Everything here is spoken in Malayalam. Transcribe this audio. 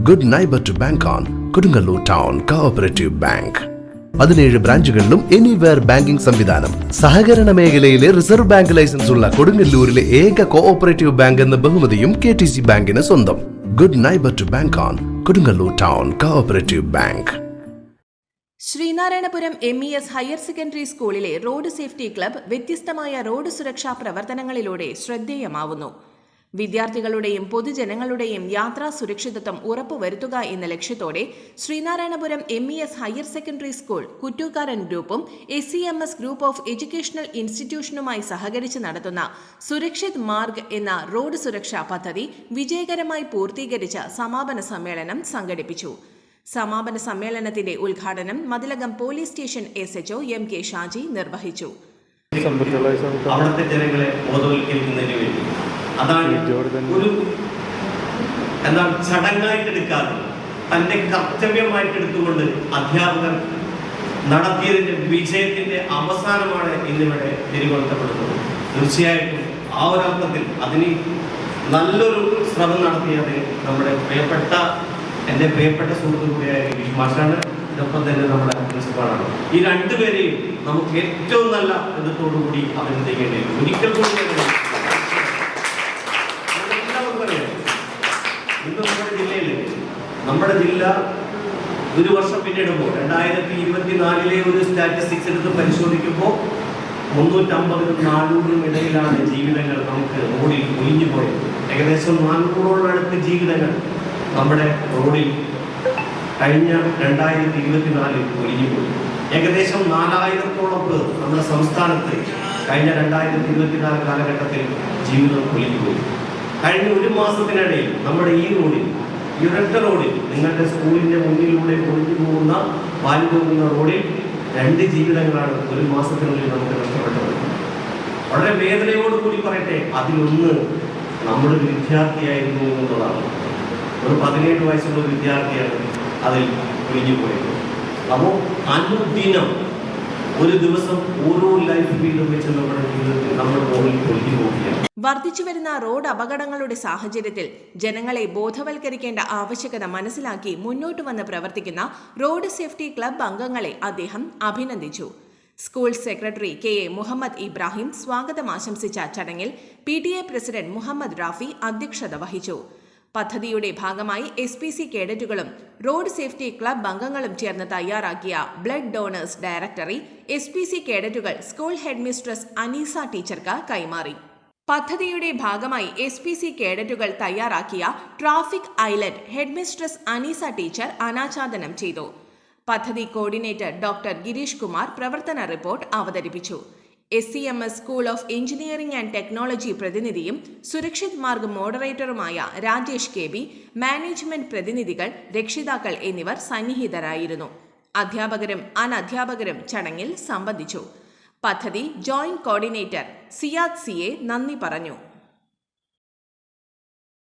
Good neighbour to bank on Kodungallur town cooperative bank. 17 ബ്രാഞ്ചുകളിലും എനിവെയർ ബാങ്കിംഗ് സംവിധാനം. സഹകരണ മേഖലയിലെ റിസർവ് ബാങ്ക് ലൈസൻസ് ഉള്ള കൊടുങ്ങല്ലൂരിലെ ഏക കോഓപ്പറേറ്റീവ് ബാങ്ക് എന്ന ബഹുമതിയും KTC ബാങ്കിന് സ്വന്തം. Good neighbour to bank on Kodungallur town cooperative bank. Sreenarayanapuram MES higher secondary സ്കൂളിലെ റോഡ് സേഫ്റ്റി ക്ലബ്ബ് വ്യത്യസ്തമായ റോഡ് സുരക്ഷാ പ്രവർത്തനങ്ങളിലൂടെ ശ്രദ്ധേയമാവുന്നു. വിദ്യാർത്ഥികളുടെയും പൊതുജനങ്ങളുടെയും യാത്രാ സുരക്ഷിതത്വം ഉറപ്പുവരുത്തുക എന്ന ലക്ഷ്യത്തോടെ Sreenarayanapuram MES higher secondary school Kuttookkaran ഗ്രൂപ്പും SEMS ഗ്രൂപ്പ് ഓഫ് എഡ്യൂക്കേഷണൽ ഇൻസ്റ്റിറ്റ്യൂഷനുമായി സഹകരിച്ച് നടത്തുന്ന സുരക്ഷിത് മാർഗ് എന്ന റോഡ് സുരക്ഷാ പദ്ധതി വിജയകരമായി പൂർത്തീകരിച്ച സമാപന സമ്മേളനം സംഘടിപ്പിച്ചു. സമാപന സമ്മേളനത്തിന്റെ ഉദ്ഘാടനം Mathilakam police station SHO MK Shaji നിർവഹിച്ചു. അവിടുത്തെ ജനങ്ങളെ ബോധവൽക്കരിക്കുന്നതിന് വേണ്ടി അതാണ് ഒരു ചടങ്ങായിട്ട് എടുക്കാതെ തന്റെ കർത്തവ്യമായിട്ട് എടുത്തുകൊണ്ട് അധ്യാപകർ നടത്തിയതിന്റെ വിജയത്തിന്റെ അവസാനമാണ് ഇന്നിവിടെ തിരികൊളുത്തപ്പെടുന്നത്. തീർച്ചയായിട്ടും ആ ഒരു അർത്ഥത്തിൽ അതിന് നല്ലൊരു ശ്രമം നടത്തിയത് നമ്മുടെ എൻ്റെ പ്രിയപ്പെട്ട സുഹൃത്തു കൂടിയായ ഗിരീഷ് മാഷാണ്. ഇതൊപ്പം തന്നെ നമ്മുടെ പ്രിൻസിപ്പാളാണ്. ഈ രണ്ടുപേരെയും നമുക്ക് ഏറ്റവും നല്ല വിധത്തോടുകൂടി അഭിനന്ദിക്കേണ്ടി വരും. ഒരിക്കൽ കൂടി ഇന്ന് നമ്മുടെ ജില്ല ഒരു വർഷം പിന്നിടുമ്പോൾ 2024 ഒരു സ്റ്റാറ്റിസ്റ്റിക്സ് എടുത്ത് പരിശോധിക്കുമ്പോൾ 350-400 ഇടയിലാണ് ജീവിതങ്ങൾ നമുക്ക് റോഡിൽ ഒഴിഞ്ഞു പോയത്. ഏകദേശം 400ഓളം അടുത്ത് ജീവിതങ്ങൾ നമ്മുടെ റോഡിൽ കഴിഞ്ഞ 2024 ഒഴിഞ്ഞു പോയി. ഏകദേശം 4000ഓളം പേർ നമ്മുടെ സംസ്ഥാനത്ത് കഴിഞ്ഞ 2024 കാലഘട്ടത്തിൽ ജീവിതം ഒഴിഞ്ഞു പോയി. കഴിഞ്ഞ ഒരു മാസത്തിനിടയിൽ നമ്മുടെ ഈ റോഡിൽ, ഈ ഒരൊറ്റ റോഡിൽ, നിങ്ങളുടെ സ്കൂളിന്റെ മുന്നിലൂടെ ഒഴിഞ്ഞു പോകുന്ന വാലി പോകുന്ന റോഡിൽ 2 ജീവിതങ്ങളാണ് ഒരു മാസത്തിനുള്ളിൽ നമുക്ക് നഷ്ടപ്പെട്ടത്. വളരെ വേദനയോടുകൂടി പറയട്ടെ, അതിലൊന്ന് നമ്മുടെ വിദ്യാർത്ഥിയായിരുന്നു എന്നുള്ളതാണ്. ഒരു 17 വയസ്സുള്ള വിദ്യാർത്ഥിയാണ് അതിൽ ഒഴിഞ്ഞു പോയത്. അപ്പോൾ അനുദിനം ഒരു ദിവസം ഓരോ ലൈഫ് വീണ്ടും വെച്ച് നമ്മുടെ ജീവിതത്തിൽ നമ്മുടെ റോഡിൽ ഒഴിഞ്ഞു പോവുകയാണ്. വർദ്ധിച്ചുവരുന്ന റോഡ് അപകടങ്ങളുടെ സാഹചര്യത്തിൽ ജനങ്ങളെ ബോധവൽക്കരിക്കേണ്ട ആവശ്യകത മനസ്സിലാക്കി മുന്നോട്ട് വന്ന് പ്രവർത്തിക്കുന്ന റോഡ് സേഫ്റ്റി ക്ലബ്ബ് അംഗങ്ങളെ അദ്ദേഹം അഭിനന്ദിച്ചു. School secretary KA Muhammad Ibrahim സ്വാഗതം ആശംസിച്ച ചടങ്ങിൽ PTA പ്രസിഡന്റ് മുഹമ്മദ് റാഫി അധ്യക്ഷത വഹിച്ചു. പദ്ധതിയുടെ ഭാഗമായി SPC കേഡറ്റുകളും റോഡ് സേഫ്റ്റി ക്ലബ്ബ് അംഗങ്ങളും ചേർന്ന് തയ്യാറാക്കിയ ബ്ലഡ് ഡോണേഴ്സ് ഡയറക്ടറി SPC കേഡറ്റുകൾ സ്കൂൾ ഹെഡ് മിസ്ട്രസ് അനീസ ടീച്ചർക്ക് കൈമാറി. പദ്ധതിയുടെ ഭാഗമായി SPC കേഡറ്റുകൾ തയ്യാറാക്കിയ traffic island head mistress Aneesa teacher അനാച്ഛാദനം ചെയ്തു. പദ്ധതി കോർഡിനേറ്റർ ഡോക്ടർ ഗിരീഷ് കുമാർ പ്രവർത്തന റിപ്പോർട്ട് അവതരിപ്പിച്ചു. SEMS school of engineering and technology പ്രതിനിധിയും സുരക്ഷിത് മാർഗ് മോഡറേറ്ററുമായ രാജേഷ് KB, മാനേജ്മെന്റ് പ്രതിനിധികൾ, രക്ഷിതാക്കൾ എന്നിവർ സന്നിഹിതരായിരുന്നു. അധ്യാപകരും അനധ്യാപകരും ചടങ്ങിൽ സംബന്ധിച്ചു. പദ്ധതി ജോയിന്റ് കോർഡിനേറ്റർ സിയാദ് CA നന്ദി പറഞ്ഞു.